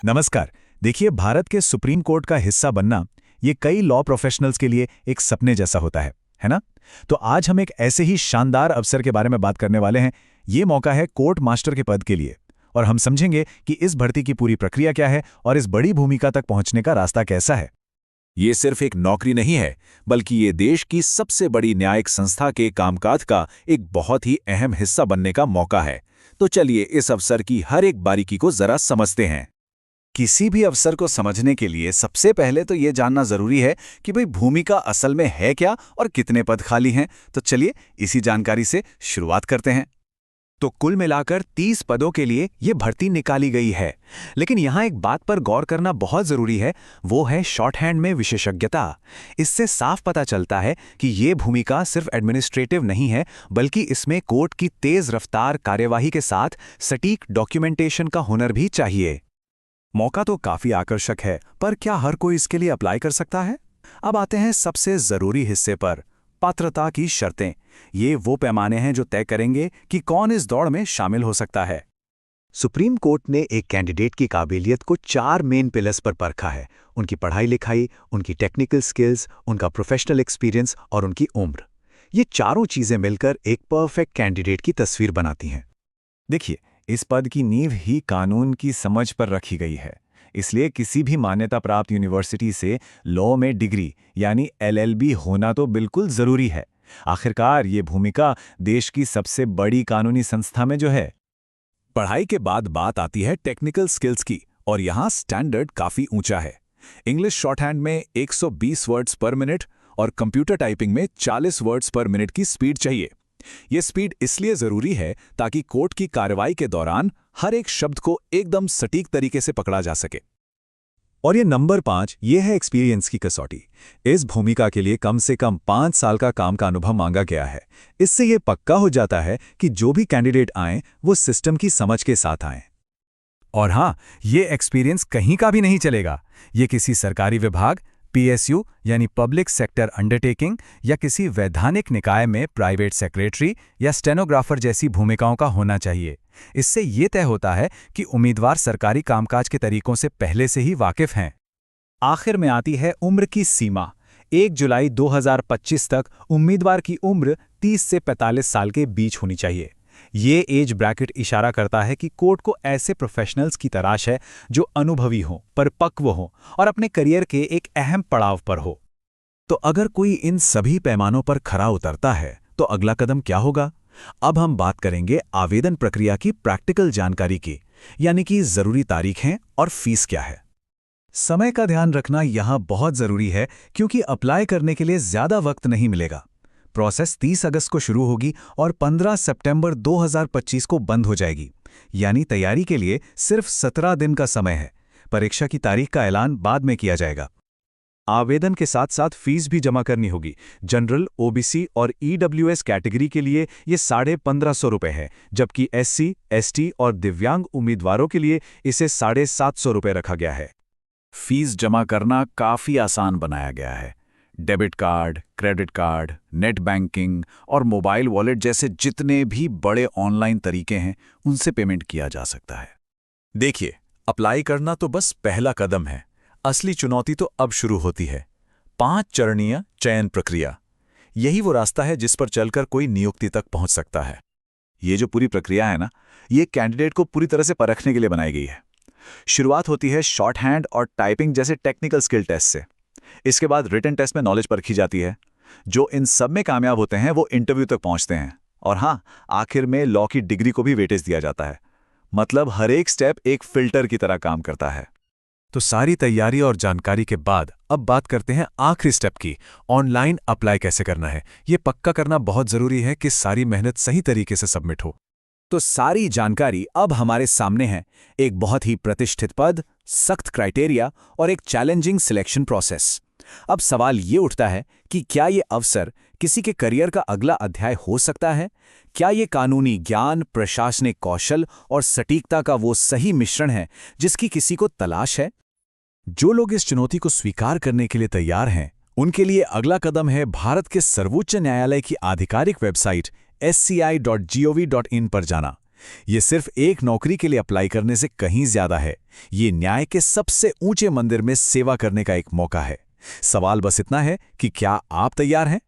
नमस्कार। देखिए, भारत के सुप्रीम कोर्ट का हिस्सा बनना ये कई लॉ प्रोफेशनल्स के लिए एक सपने जैसा होता है ना? तो आज हम एक ऐसे ही शानदार अवसर के बारे में बात करने वाले हैं। ये मौका है कोर्ट मास्टर के पद के लिए, और हम समझेंगे कि इस भर्ती की पूरी प्रक्रिया क्या है और इस बड़ी भूमिका तक पहुंचने का रास्ता कैसा है। ये सिर्फ एक नौकरी नहीं है, बल्कि ये देश की सबसे बड़ी न्यायिक संस्था के कामकाज का एक बहुत ही अहम हिस्सा बनने का मौका है। तो चलिए इस अवसर की हर एक बारीकी को जरा समझते हैं। किसी भी अवसर को समझने के लिए सबसे पहले तो ये जानना जरूरी है कि भाई भूमिका असल में है क्या और कितने पद खाली हैं। तो चलिए इसी जानकारी से शुरुआत करते हैं। तो कुल मिलाकर 30 पदों के लिए ये भर्ती निकाली गई है। लेकिन यहाँ एक बात पर गौर करना बहुत जरूरी है, वो है शॉर्टहैंड में विशेषज्ञता। इससे साफ पता चलता है कि ये भूमिका सिर्फ एडमिनिस्ट्रेटिव नहीं है, बल्कि इसमें कोर्ट की तेज रफ्तार कार्यवाही के साथ सटीक डॉक्यूमेंटेशन का हुनर भी चाहिए। मौका तो काफी आकर्षक है, पर क्या हर कोई इसके लिए अप्लाई कर सकता है? अब आते हैं सबसे जरूरी हिस्से पर, पात्रता की शर्तें। ये वो पैमाने हैं जो तय करेंगे कि कौन इस दौड़ में शामिल हो सकता है। सुप्रीम कोर्ट ने एक कैंडिडेट की काबिलियत को 4 मेन पिलर्स पर परखा है: उनकी पढ़ाई लिखाई, उनकी टेक्निकल स्किल्स, उनका प्रोफेशनल एक्सपीरियंस और उनकी उम्र। ये चारों चीजें मिलकर एक परफेक्ट कैंडिडेट की तस्वीर बनाती हैं। देखिए, इस पद की नींव ही कानून की समझ पर रखी गई है। इसलिए किसी भी मान्यता प्राप्त यूनिवर्सिटी से लॉ में डिग्री यानी LLB होना तो बिल्कुल जरूरी है। आखिरकार ये भूमिका देश की सबसे बड़ी कानूनी संस्था में जो है। पढ़ाई के बाद बात आती है टेक्निकल स्किल्स की, और यहाँ स्टैंडर्ड काफी ऊंचा है। इंग्लिश शॉर्टहैंड में 120 वर्ड्स पर मिनट और कंप्यूटर टाइपिंग में 40 वर्ड्स पर मिनट की स्पीड चाहिए। ये स्पीड इसलिए जरूरी है ताकि कोर्ट की कार्रवाई के दौरान हर एक शब्द को एकदम सटीक तरीके से पकड़ा जा सके। और ये नंबर 5, ये है एक्सपीरियंस की कसौटी। इस भूमिका के लिए कम से कम 5 साल का काम का अनुभव मांगा गया है। इससे ये पक्का हो जाता है कि जो भी कैंडिडेट आएं वो सिस्टम की समझ के साथ आएं। और हाँ, ये एक्सपीरियंस कहीं का भी नहीं चलेगा। ये किसी सरकारी विभाग, PSU यानी पब्लिक सेक्टर अंडरटेकिंग, या किसी वैधानिक निकाय में प्राइवेट सेक्रेटरी या स्टेनोग्राफर जैसी भूमिकाओं का होना चाहिए। इससे ये तय होता है कि उम्मीदवार सरकारी कामकाज के तरीकों से पहले से ही वाकिफ हैं। आखिर में आती है उम्र की सीमा। 1 जुलाई 2025 तक उम्मीदवार की उम्र 30 से 45 साल के बीच होनी चाहिए। ये एज ब्रैकेट इशारा करता है कि कोर्ट को ऐसे प्रोफेशनल्स की तलाश है जो अनुभवी हों, परिपक्व हों और अपने करियर के एक अहम पड़ाव पर हो। तो अगर कोई इन सभी पैमानों पर खरा उतरता है तो अगला कदम क्या होगा? अब हम बात करेंगे आवेदन प्रक्रिया की प्रैक्टिकल जानकारी की, यानी कि जरूरी तारीखें और फीस क्या है। समय का ध्यान रखना यहाँ बहुत जरूरी है, क्योंकि अप्लाई करने के लिए ज्यादा वक्त नहीं मिलेगा। प्रोसेस 30 अगस्त को शुरू होगी और 15 सितंबर 2025 को बंद हो जाएगी। यानी तैयारी के लिए सिर्फ 17 दिन का समय है। परीक्षा की तारीख का ऐलान बाद में किया जाएगा। आवेदन के साथ साथ फीस भी जमा करनी होगी। जनरल, OBC और EWS कैटेगरी के लिए ये 1550 रुपये है, जबकि SC, ST और दिव्यांग उम्मीदवारों के लिए इसे 750 रुपये रखा गया है। फीस जमा करना काफी आसान बनाया गया है। Debit card, credit card, net banking और मोबाइल वॉलेट जैसे जितने भी बड़े ऑनलाइन तरीके हैं, उनसे पेमेंट किया जा सकता है। देखिए, अप्लाई करना तो बस पहला कदम है। असली चुनौती तो अब शुरू होती है। 5 चरणीय चयन प्रक्रिया। यही वो रास्ता है जिस पर चलकर कोई नियुक्ति तक पहुंच सकता है। ये जो पूरी प्रक्रिया है ना, ये कैंडिडेट को पूरी तरह से परखने के लिए बनाई गई है। शुरुआत होती है शॉर्टहैंड और टाइपिंग जैसे टेक्निकल स्किल टेस्ट से। इसके बाद रिटन टेस्ट में नॉलेज परखी जाती है। जो इन सब में कामयाब होते हैं वो इंटरव्यू तक पहुंचते हैं। और हाँ, आखिर में लॉ की डिग्री को भी वेटेज दिया जाता है। मतलब हर एक स्टेप एक फिल्टर की तरह काम करता है। तो सारी तैयारी और जानकारी के बाद अब बात करते हैं आखिरी स्टेप की, ऑनलाइन अप्लाई कैसे करना है। ये पक्का करना बहुत जरूरी है कि सारी मेहनत सही तरीके से सबमिट हो। तो सारी जानकारी अब हमारे सामने है। एक बहुत ही प्रतिष्ठित पद, सख्त क्राइटेरिया और एक चैलेंजिंग सिलेक्शन प्रोसेस। अब सवाल ये उठता है कि क्या ये अवसर किसी के करियर का अगला अध्याय हो सकता है? क्या ये कानूनी ज्ञान, प्रशासनिक कौशल और सटीकता का वो सही मिश्रण है जिसकी किसी को तलाश है? जो लोग इस चुनौती को स्वीकार करने के लिए तैयार हैं, उनके लिए अगला कदम है भारत के सर्वोच्च न्यायालय की आधिकारिक वेबसाइट sci.gov.in पर जाना। ये सिर्फ एक नौकरी के लिए अप्लाई करने से कहीं ज्यादा है। ये न्याय के सबसे ऊंचे मंदिर में सेवा करने का एक मौका है। सवाल बस इतना है कि क्या आप तैयार हैं?